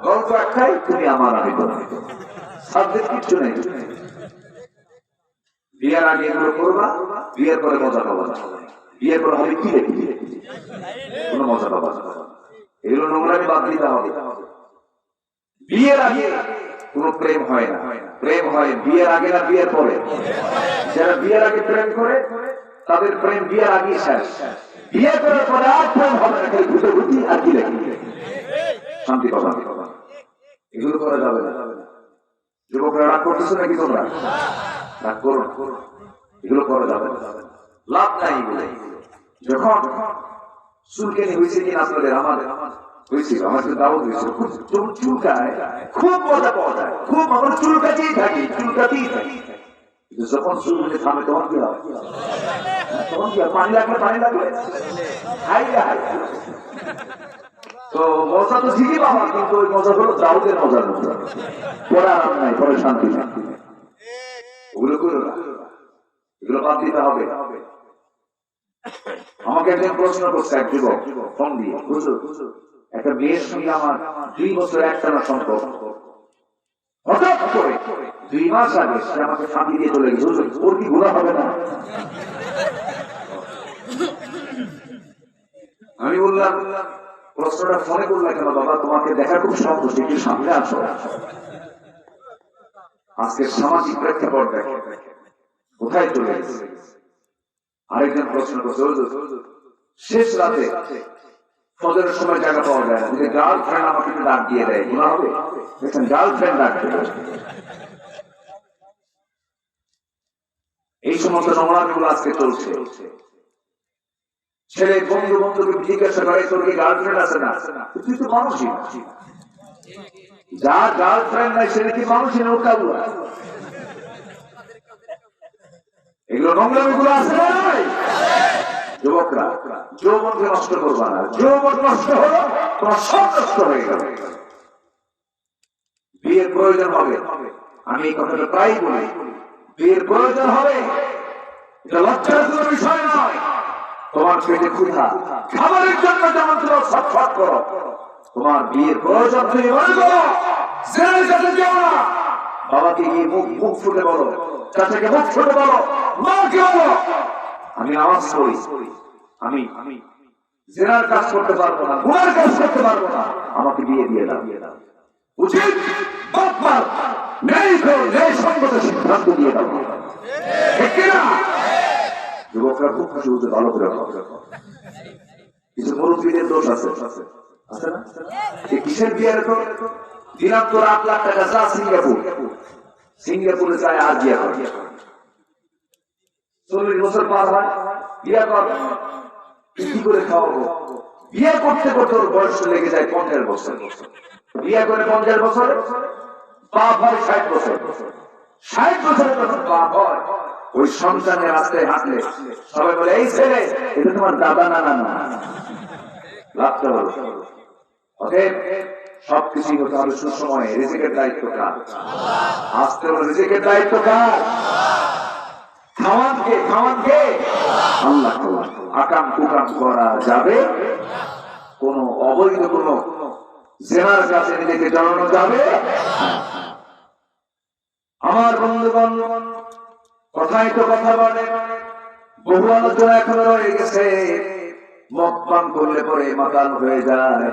গল্প একটাই, তুমি আমার আমি তোমার, সাবজেক্ট কিছু নেই। বিয়ের আগে এগুলো করবা, বিয়ের পরে মজা পাবা না। বিয়ের পরে হবে কি দেখি কোনো মজা পাবা না। এগুলো নোংরামি বাদ দিতে হবে। বিয়ের আগে কোন প্রেম হয় না, প্রেম হয় বিয়ের আগে না বিয়ের পরে। যারা বিয়ের আগে প্রেম করে তাদের প্রেম বিয়ের আগে শেষ। বিয়ে করার পরে আর প্রেম হবে না, খালি ঘুটে ঘুটি আর কি দেখি শান্তি পাবা। এগুলো করা যাবে না। যুবকরা রাগ করতেছে নাকি তোমরা? রাগ করো, এগুলো করা যাবে না, লাভ নাই এগুলো। যখন চুলকানি হয়েছে কিনা আপনাদের? আমাদের হয়েছিল, আমাদের দাওয়াত হয়েছিল, খুব চুলকায়, খুব মজা পাওয়া যায়, খুব আমরা চুলকাতেই থাকি, চুলকাতেই থাকি। কিন্তু যখন চুলকানি থামে তখন কি হয়? তখন কি হয়? পানি লাগলে পানি লাগলে হাই হাই। তো মজা তো ঠিকই পাবা, কিন্তু ওই মজা হলো দাউদের মজার মজা। পরে আরাম নাই, পরে শান্তি নাই। ওগুলো করো না, এগুলো বাদ দিতে হবে। আমাকে একজন প্রশ্ন করছে, এক যুবক ফোন দিয়ে, বুঝলো একটা মেয়ের সঙ্গে আমার 2 বছর একটানা সম্পর্ক, হঠাৎ করে 2 মাস আগে সে আমাকে ফাঁকি দিয়ে চলে গেছে। ওর কি গুনাহ হবে না? আমি বললাম, প্রশ্নটা ফোনে করলাম কেন বাবা? তোমাকে দেখা খুব সন্তোষ, একটু সামনে আসো। আজকের সামাজিক প্রেক্ষাপট দেখে কোথায় চলে গেছে। আরেকজন প্রশ্ন করছে, শেষ রাতে ফজরের সময় জায়গা পাওয়া যায় না, যদি গার্লফ্রেন্ড আমাকে একটু ডাক দিয়ে দেয় গুনাহ হবে? দেখেন, গার্লফ্রেন্ড ডাক দেবে। এই সমস্ত নোংরামিগুলো আজকে চলছে। ছেলে বন্ধু বন্ধুকে জিজ্ঞাসা করে, তোর কি গার্লফ্রেন্ড আছে না? তুই তো মানুষই না। যার গার্লফ্রেন্ড নাই সে কি মানুষই না? ওটা এগুলো নোংরামিগুলো আছে না? যুবকরা, যৌবনকে নষ্ট করবা না। যৌবন নষ্ট হলো তোমার সব নষ্ট হয়ে গেল। বিয়ের প্রয়োজন হবে, আমি এই কথাটা প্রায় বলি, বিয়ের প্রয়োজন হবে, এটা লজ্জার কোনো বিষয় নয়। তোমার পেটে ক্ষুধা, খাবারের জন্য যেমন তোমার ছটফট করো, তোমার বিয়ের প্রয়োজন তুমি মনে করো। জেনারেল কাছে যেও না, বাবাকে গিয়ে মুখ ফুটে বলো, চাচাকে মুখ ফুটে বলো, মাকে বলো আমি নামাজ পড়ি, আমি জেনার কাজ করতে পারবো না, গুনার কাজ করতে পারবো না, আমাকে বিয়ে দিয়ে দাও। উচিত বাপ নেই সঙ্গত সিদ্ধান্ত দিয়ে দাও, ঠিক কিনা? যুবকরা খুব খুশি হতে ভালো করে। কিছু মুরব্বীদের দোষ আছে, আছে না? কিসের বিয়ে? দিলাম তোর 8 লাখ টাকা, যা সিঙ্গাপুরে যায় আর বিয়ে কর। 40 বছর পার হয়, বিয়ে কর, কি করে খাওয়াবো? বিয়ে করতে করতে ওর বয়স লেগে যায় 50 বছর। বিয়ে করে 50 বছরে বাপ হয় 60 বছর। 60 বছরে যখন বাপ হয়, ওই সন্তানের রাস্তায় হাঁটলে সবাই বলে, এই ছেলে এটা তোমার দাদা না না না। লাগতে হবে। অতএব সবকিছু হতে হবে সুসময়ে। রিজিকের দায়িত্ব কার? আসতে হলো, রিজিকের দায়িত্ব কার? খাওয়ানকে আল্লাহ। আকাম কুকাম করা যাবে, কোন অবৈধ কোন জেনার কাছে নিজেকে জানানো যাবে। আমার বন্ধুগণ, কথাই তো কথা বলে, বহু আলোচনা এখনো রয়ে গেছে। মদ পান করলে পরে মাতাল হয়ে যায়,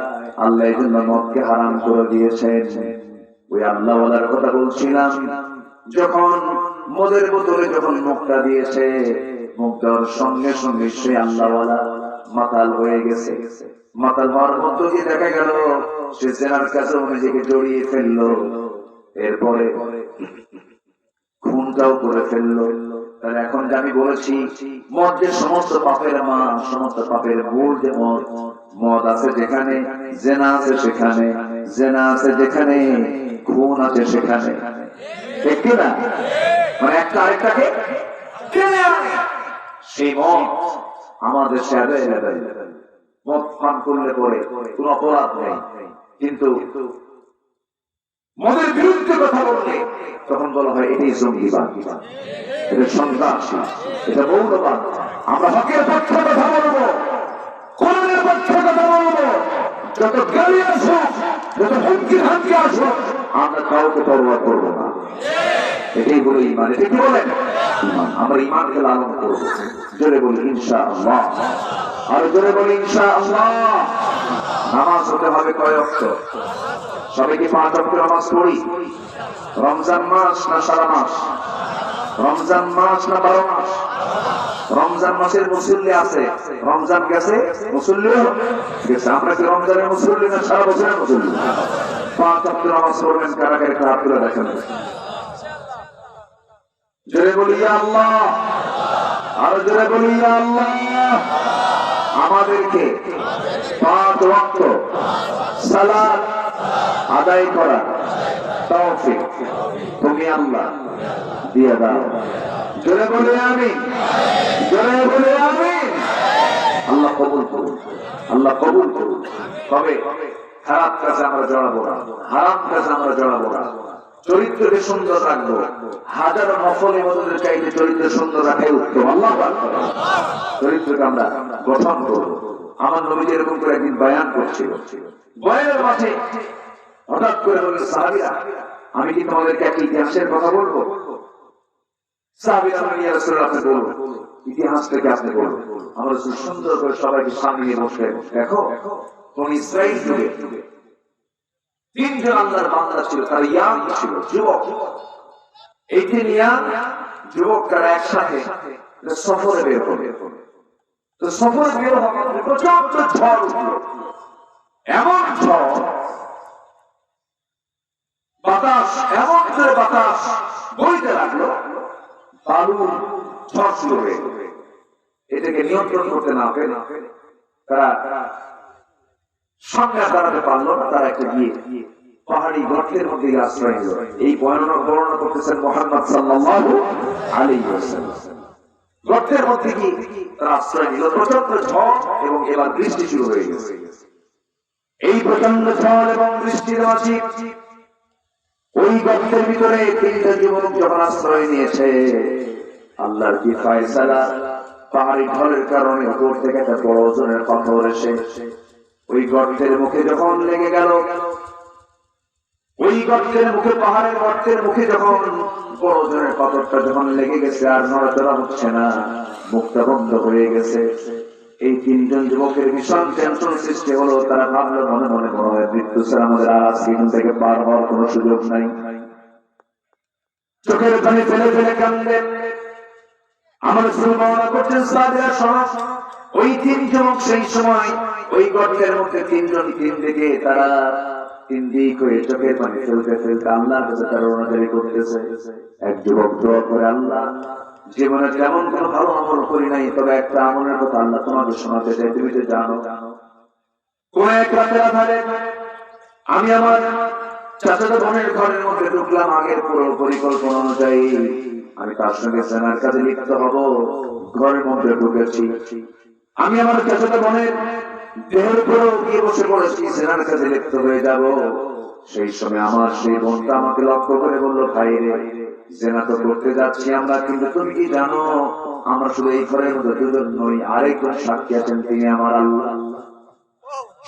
আল্লাহ এই জন্য মদকে হারাম করে দিয়েছেন। ওই আল্লাহ ওয়ালার কথা বলছিলাম, যখন মদের বোতলে যখন মুখটা দিয়েছে, মুখ দেওয়ার সঙ্গে সঙ্গে সে আল্লাহ ওয়ালা মাতাল হয়ে গেছে। মাতাল হওয়ার মধ্য দিয়ে দেখা গেল সে জেনার কাছে নিজেকে জড়িয়ে ফেললো, এরপরে খুনটাও করে ফেললো। তাহলে এখন যে আমি বলেছি, মদ যে সমস্ত পাপের মা, সমস্ত পাপের মূল, যে মদ আছে যেখানে, জেনা আছে সেখানে, জেনা আছে যেখানে, খুন আছে সেখানে, ঠিক না? মানে একটা আরেকটাকে টেনে আনে। সেই মদ আমাদের সাথে মদ পান করলে পরে কোন অপরাধ নেই, কিন্তু মদের বিরুদ্ধে কথা বললে তখন বলা হয় এটাই জঙ্গিবাদ, এটা সন্ত্রাসী, এটা মৌলবাদ। আমরা হকের পক্ষে কথা বলবো, কোরআনের পক্ষে কথা বলবো। যত গালি আসুক যত হুমকি ধামকি আসুক আমরা কাউকে পরোয়া করবো না। এটাই বলে ইমান। এটা কি বলেন? ইমান। আমরা ইমানকে লালন করবো। জোরে বলি ইনশাআল্লাহ। আর জোরে বলি ইনশাআল্লাহ। নামাজ হতে হবে কয় ওয়াক্ত? সবাই কি 5 ওয়াক্ত নামাজ পড়ি? রমজান মাস না সারা মাস? রমজান মাস না 12 মাস? রমজান মাসের মুসল্লি আছে, রমজান গেছে মুসল্লিও গেছে। আমরা কি রমজানের মুসল্লি না সারা বছরের মুসল্লি? 5 ওয়াক্ত নামাজ পড়বেন কারা কারা একটু হাত তুলে দেখেন। জোরে বলি ইয়া আল্লাহ। আর জোরে বলি ইয়া আল্লাহ। আমাদেরকে 5 ওয়াক্ত সালাত আদায় করা তৌফিক তুমি আল্লাহ দিয়ে দাও। জোরে বলে আমিন। জোরে বলে আমিন। আল্লাহ কবুল করুন, আল্লাহ কবুল করুন। তবে খারাপ কাজে আমরা জড়াবো না, হারাম কাজে আমরা জড়াবো না। চরিত্রকে সুন্দর রাখবো। হাজারো নফল ইবাদতের চাইতে চরিত্র সুন্দর রাখাই উত্তম। আল্লাহু আকবার। চরিত্রকে আমরা গঠন করবো। আমার নবীজি এরকম করে একদিন বয়ান করছিল। বয়ানের মাঝে হঠাৎ করে বললেন, সাহাবীরা আমি কি তোমাদেরকে একটা ইতিহাসের কথা বলবো? সাহাবীরা বললেন, ইয়া রাসূলুল্লাহ আপনি বলুন, ইতিহাস থেকে আপনি বলুন। আমরা সুন্দর করে সবাইকে সামনে নিয়ে বসলেন। দেখো কোন ইসরাইল যুগে 3 জন আল্লাহর বান্দা ছিল, তারা ইয়াং ছিল, যুবক। এই 3 ইয়াং যুবক তারা একসাথে সফরে বের হবে। তো সফরে বের হবে, প্রচন্ড ঝড় উঠল। এমন ঝড়, বাতাস এমন করে বাতাস বইতে লাগলো, বালুর ঝড় শুরু হয়ে গেল। এটাকে নিয়ন্ত্রণ করতে না পেরে তারা সামনে দাঁড়াতে পারলো না। তারা একটা গিয়ে পাহাড়ি গর্তের মধ্যে আশ্রয় নিল। এই বর্ণনা করতেছেন মুহাম্মদ সাল্লাল্লাহু আলাইহি ওয়াসাল্লাম। গর্তের মধ্যে গিয়ে তারা আশ্রয় নিল। প্রচন্ড ঝড় এবং এবার বৃষ্টি শুরু হয়ে গেছে। এই প্রচন্ড ঝড় এবং বৃষ্টির মাঝে ওই গর্তের ভিতরে 3টা যুবক যখন আশ্রয় নিয়েছে, আল্লাহর কি ফয়সালা, পাহাড়ি ঢলের কারণে উপর থেকে একটা বড় ওজনের পাথর এসে ওই গর্তের মুখে যখন লেগে গেল। ওই গর্তের মুখে, পাহাড়ের গর্তের মুখে যখন বড় ওজনের পাথরটা যখন লেগে গেছে, আর নড়াচড়া হচ্ছে না, মুখটা বন্ধ হয়ে গেছে। এই 3 জন যুবকের ভীষণ টেনশন সৃষ্টি হলো। তারা ভাবলো মনে মনে মনে হয় মৃত্যু ছাড়া আমাদের আর আজকে থেকে পার হওয়ার কোন সুযোগ নাই। চোখের পানি ফেলে ফেলে কাঁদলেন। আমার রাসূল বর্ণনা করছেন, সাহাবীরা শোনো, ওই 3 যুবক সেই সময় ওই গর্তের মধ্যে 3 জন 3 দিকে তারা 3 দিক হয়ে চোখের পানি ফেলতে ফেলতে আল্লাহর কাছে তারা রোনাজারি করতেছে। এক যুবক দোয়া করে, আল্লাহ জীবনে তেমন কোন ভালো আমল করি নাই, তবে একটা আমলের কথা আল্লাহ তোমাকে শোনাতে চাই, তুমি তো জানো। কোন এক রাতের আধারে আমি আমার চাচাতো বোনের ঘরের মধ্যে ঢুকলাম। আগের পুরো পরিকল্পনা অনুযায়ী আমি তার সঙ্গে জেনার কাজে লিপ্ত হব। ঘরের মধ্যে ঢুকেছি, আমি আমার চাচাতো বোনের দেহের উপরেও গিয়ে বসে পড়েছি, জেনার কাজে লিপ্ত হয়ে যাব। সেই সময় আমার সেই বোনটা আমাকে লক্ষ্য করে বলল, ভাই রে, জেনা তো করতে যাচ্ছি আমরা, কিন্তু তুমি কি জানো আমরা শুধু এই ঘরের মধ্যে 2 জন নই, আরেকজন সাক্ষী আছেন, তিনি আমার আল্লাহ।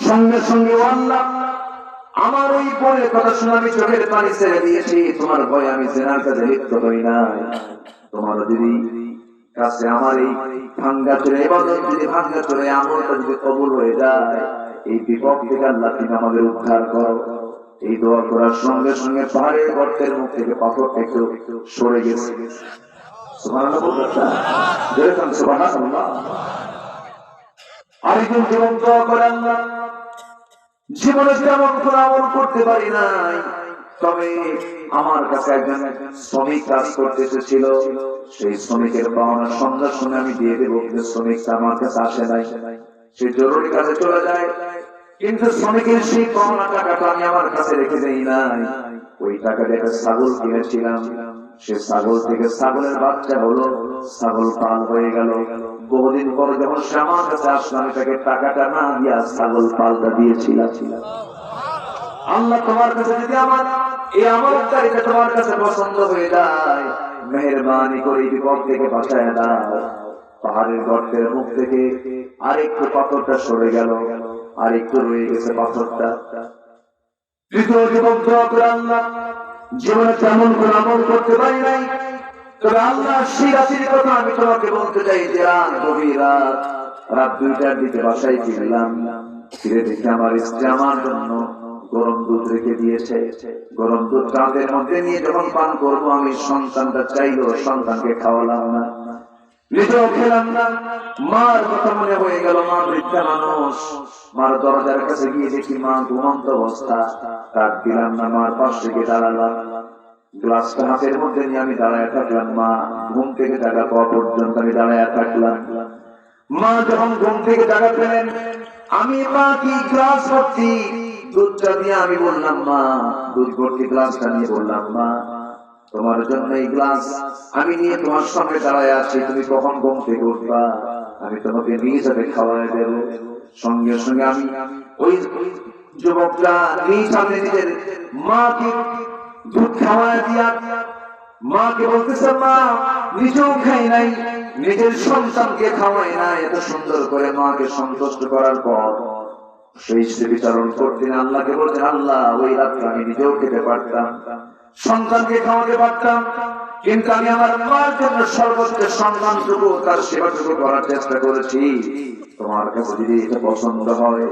সঙ্গে সঙ্গে আল্লাহ আমার ওই বোনের কথা শুনে আমি চোখের পানি ছেড়ে দিয়েছি। তোমার ভয়ে আমি জেনার কাজে লিপ্ত হই না। তোমার যদি কাছে আমার এই ভাঙ্গা চলে ইবাদত, যদি ভাঙ্গা চলে আমলটা যদি কবুল হয়ে যায়, এই বিপদ থেকে আল্লাহ তুমি আমাদের উদ্ধার করো। এই দোয়া করার সঙ্গে সঙ্গে পাহাড়ের গর্তের মুখ থেকে পাথরটা একটু সরে গেছে। সুবহানাল্লাহ বলতে যেরকম সুবহানাল্লাহ। আরেকজন যুবক দোয়া করে, আল্লাহ জীবনে তেমন কোন আমল করতে পারি নাই, তবে আমার কাছে একজন শ্রমিক কাজ করতে এসেছিল, সেই শ্রমিকের পাওনা সন্ধ্যা শুনে আমি দিয়ে দেবো, কিন্তু শ্রমিকটা আমার কাছে আসে নাই। সে জরুরি কাজে চলে যায়, কিন্তু শ্রমিকের সেই পাওনা টাকাটা আমি আমার কাছে রেখে দেই নাই। ওই টাকা দিয়ে একটা ছাগল কিনেছিলাম, সে ছাগল থেকে ছাগলের বাচ্চা হলো, ছাগল পাল হয়ে গেল। বহুদিন পরে যখন সে আমার কাছে আসলো, আমি তাকে টাকাটা না দিয়া ছাগল পালটা দিয়েছিলাম। আল্লাহ তোমার কাছে যদি আমার এই আমলের তারিখে তোমার কাছে পছন্দ হয়ে যায়, মেহেরবানি করে বিপদ থেকে বাঁচায় দাও। পাহাড়ের গর্তের মুখ থেকে আরেকটু পাথরটা সরে গেল, আরেকটু রয়ে গেছে পাথরটা। তৃতীয় যুবক দোয়া করে, আল্লাহ জীবনে তেমন কোন আমল করতে পারি নাই, তবে আল্লাহ সেই রাতের কথা আমি তোমাকে বলতে চাই যে রাত গভীর রাত 2টার দিকে বাসায় ফিরলাম, ফিরে দেখি আমার স্ত্রী আমার জন্য গরম দুধ রেখে দিয়েছে। গরম দুধ রাতের মধ্যে নিয়ে যখন পান করবো, আমি সন্তানটা চাইলো, সন্তানকে খাওয়ালাম না, নিজেও খেলাম না। মার কথা মনে হয়ে গেল, মা বৃদ্ধা মানুষ। মার দরজার কাছে গিয়ে দেখি মা ঘুমন্ত অবস্থা, ডাক দিলাম না, মার পাশ থেকে দাঁড়ালাম, গ্লাসটা হাতের মধ্যে নিয়ে আমি দাঁড়ায় থাকলাম। মা ঘুম থেকে জাগা পাওয়া পর্যন্ত আমি দাঁড়ায় থাকলাম। মা যখন ঘুম থেকে জাগা পেলেন, আমি মা কি গ্লাস ভর্তি দুধটা দিয়ে আমি বললাম, মা দুধ ভর্তি গ্লাসটা নিয়ে বললাম, মা তোমার জন্য এই গ্লাস আমি নিয়ে তোমার সামনে দাঁড়ায় আছি, তুমি কখন ঘুম থেকে উঠবা আমি তোমাকে নিয়ে যাবে খাওয়াই দেবো। সঙ্গে সঙ্গে আমি ওই যুবকটা নিজ হাতে নিজের মাকে দুধ খাওয়ায় দিয়া মাকে বলতেছে, মা নিজেও খাই নাই, নিজের সন্তানকে খাওয়াই নাই। এত সুন্দর করে মাকে সন্তুষ্ট করার পর সেই বিচরণ করতেন, আল্লাহকে বলছেন, আল্লাহ ওই রাত্রে আমি নিজেও খেতে পারতাম, সন্তানকে খাওয়াতে পারতাম, কিন্তু আমি আমার মার জন্য সর্বোচ্চ সম্মানটুকু তার সেবাটুকু করার চেষ্টা করেছি। তোমার কাছে যদি এটা পছন্দ হয়,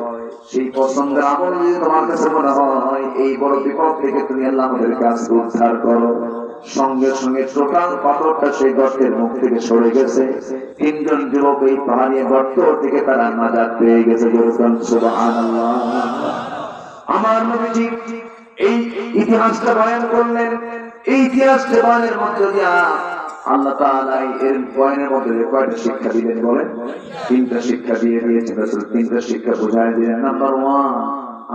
সেই পছন্দের আমল যদি তোমার কাছে মনে হয়, এই বড় বিপদ থেকে তুমি আল্লাহ আমাদের কাছে উদ্ধার করো। সঙ্গে সঙ্গে টোটাল পাথরটা সেই গর্তের মুখ থেকে সরে গেছে। 3জন যুবক এই পাহাড়ি গর্ত থেকে তারা নাজাত পেয়ে গেছে। সুবহানাল্লাহ। আমার নবীজি এই ইতিহাসটা বয়ান করলেন। এই ইতিহাসটা বয়ানের মধ্যে দিয়া আল্লাহ তাআলা এর বয়ানের মধ্যে কয়টা শিক্ষা দিলেন বলেন? 3টা শিক্ষা দিয়ে দিয়েছেন রাসূল। 3টা শিক্ষা বুঝায় দিলেন। নাম্বার 1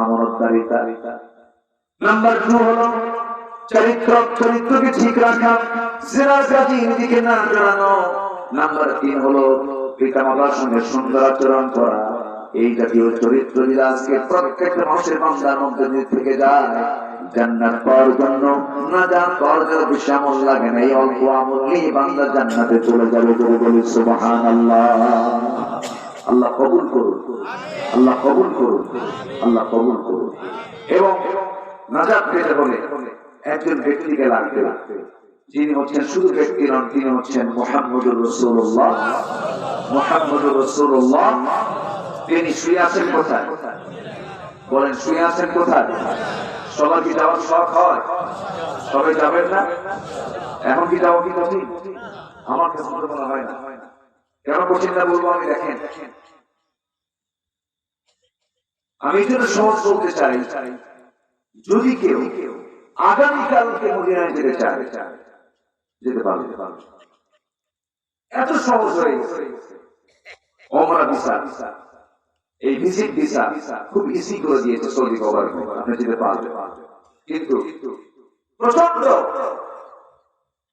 আমানতদারিতা, নাম্বার 2 হলো চরিত্রকে ঠিক রাখা, জিনার কাজে নিজেকে না জড়ানো, নাম্বার 3 হলো পিতামাতার সঙ্গে সুন্দর আচরণ করা। এই জাতীয় চরিত্র যদি আজকে প্রত্যেকটা মানুষের বান্দার মধ্যে থেকে যায়, জান্নাত পাওয়ার জন্য নাজাত পাওয়ার জন্য বেশি আমল লাগে না, এই অল্প আমল নিয়ে বান্দা জান্নাতে চলে যাবে। বলি সুবহানাল্লাহ। আল্লাহ কবুল করুন, আল্লাহ কবুল করুন, আল্লাহ কবুল করুন। এবং নাজাত পেতে হলে একজন ব্যক্তিকে লাগবে, যিনি হচ্ছেন শুধু ব্যক্তি নন, তিনি হচ্ছেন মুহাম্মদুর রাসূলুল্লাহ। মুহাম্মদুর রাসূলুল্লাহ তিনি শুয়ে আছেন কোথায় বলেন? শুয়ে আছেন কোথায়? সবার কি যাওয়ার শখ হয়? সবাই যাবেন না? এখন কি যাওয়া কি কঠিন? আমার কাছে মনে হয় না। কেন কঠিন না বলবো আমি, দেখেন আমি এই জন্য সহজ বলতে চাই, যদি কেউ আগামীকালকে মদিনায় যেতে চায় যেতে পারবে। এত সহজ হয়ে গেছে ওমরা ভিসা, এই ভিজিট ভিসা খুব ইজি করে দিয়েছে সৌদি গভর্নমেন্ট, আপনি যেতে পারবে। কিন্তু প্রচন্ড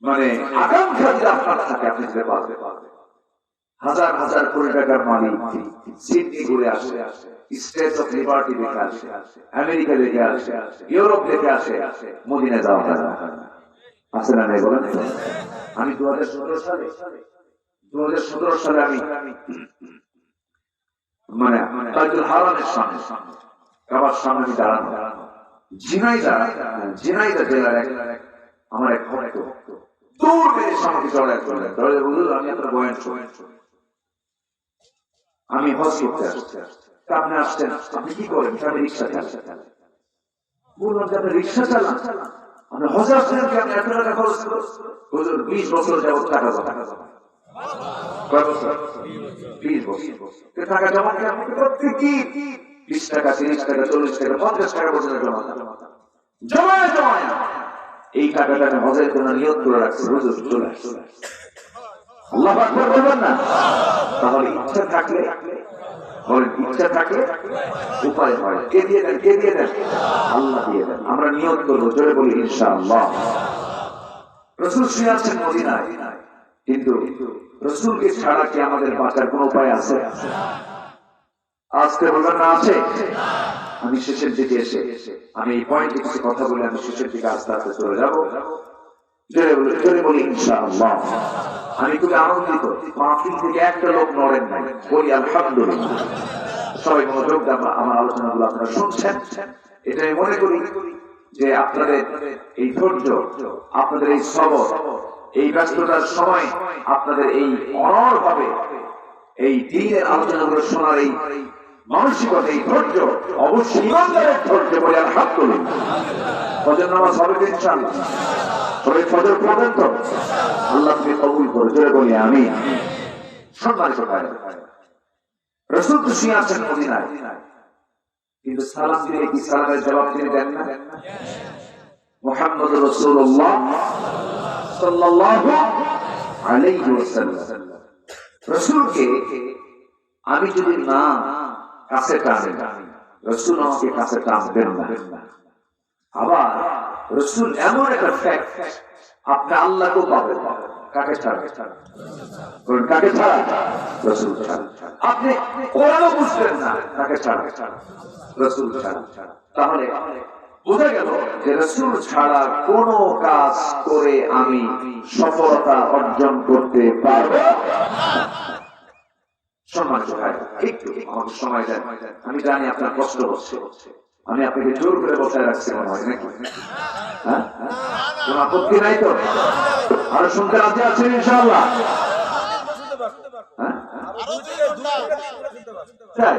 মানে আকাঙ্ক্ষা যদি আপনার থাকে, আপনি যেতে পারবে। হাজার হাজার কোটি টাকার মালিক সিডনি ঘুরে আসে, স্টেট অফ লিবার্টি দেখে আসে, আমেরিকা দেখে আসে, ইউরোপ দেখে আসে, মদিনা যাওয়া হয় না। আছে না নাই বলেন? আমি 2017 সালে আমি মানে বাইতুল হারামের সামনে কাবার সামনে আমি দাঁড়ানো, ঝিনাইদহ জেলার আমার এক ভক্ত দূর মেরে সামনে চড়ায় করলেন, আমি আপনার বয়ান শুনেন, আমি হজ করতে আসছি, আপনি আসছেন, আপনি কি করেন? আমি রিক্সা চালাই। বললাম যে আপনি রিক্সা চালান, আপনি হজ আসছেন, আপনি এত টাকা খরচ করেন? 20 বছর যাবত টাকা জমা। কয় বছর? 20 বছর টাকা জমা। প্রত্যেক 20 টাকা, 30 টাকা, 40 টাকা, 50 টাকা পর্যন্ত জমায় এই টাকাটা আমি হজের জন্য নিয়ত করে রাখছি। হুজুর চলে আসছে। আল্লাহু আকবার বলবেন না? তাহলে ইচ্ছা থাকলে উপায় হয়। কে দিয়ে দেন? আল্লাহ দিয়ে দেন। আমরা নিয়ত করবো, জোরে বলি ইনশাআল্লাহ। রাসূল শুয়ে আছেন মদিনায়, কিন্তু রাসূলকে ছাড়া কি আমাদের বাঁচার কোন উপায় আছে? আজকে বলবেন না আছে। আমি শেষের দিকে এসে আমি এই পয়েন্টে কিছু কথা বলে আমি শেষের দিকে আস্তে আস্তে চলে যাবো। জোরে বলি ইনশাআল্লাহ। আমি খুবই আনন্দিত, মাহফিল থেকে একটা লোক নড়েন নাই, বলি আলহামদুলিল্লাহ। সবাই মনোযোগ দিয়ে আমার আলোচনাগুলো আপনারা শুনছেন। এটা আমি মনে করি যে আপনাদের এই ধৈর্য, আপনাদের এই সবর, এই ব্যস্ততার সময় আপনাদের এই অনড় ভাবে এই দ্বীনের আলোচনাগুলো শোনার এই মানসিকতা, এই ধৈর্য, অবশ্যই ইমানদারের ধৈর্য বলে আলহামদুলিল্লাহ। ফজর নামাজ হবে তো ইনশাআল্লাহ, সবাই ফজর পড়বেন তো? আল্লাহ তুমি কবুল করো, জোরে বলি আমিন। সম্মানিত ভাই, রাসূল তো শুয়ে আছেন মদিনায়, কিন্তু সালাম দিলে কি সালামের জবাব তিনি দেন না? মুহাম্মদুর রাসূলুল্লাহ সাল্লাল্লাহু আলাইহি ওয়াসাল্লাম, রাসূলকে আমি যদি না কাছে টানি, রাসূল আমাকে কাছে টানবেন না। আবার রাসূল এমন একটা ফ্যাক্ট, আপনি আল্লাহকেও পাবেন, কাকে ছাড়া? কাকে ছাড়া? রাসূল ছাড়া। আপনি কোরআনও বুঝবেন না, কাকে ছাড়া? রাসূল ছাড়া। তাহলে বোঝা গেল যে রাসূল ছাড়া কোন কাজ করে আমি সফলতা অর্জন করতে পারবো না। সম্মানিত ভাই, একটু আমাকে সময় দেন। আমি জানি আপনার কষ্ট হচ্ছে, আমি আপনাকে জোর করে বসায় রাখছি মনে হয় নাকি? হ্যাঁ, কোন আপত্তি নাই তো? আরো শুনতে রাজি আছেন ইনশাআল্লাহ? তাই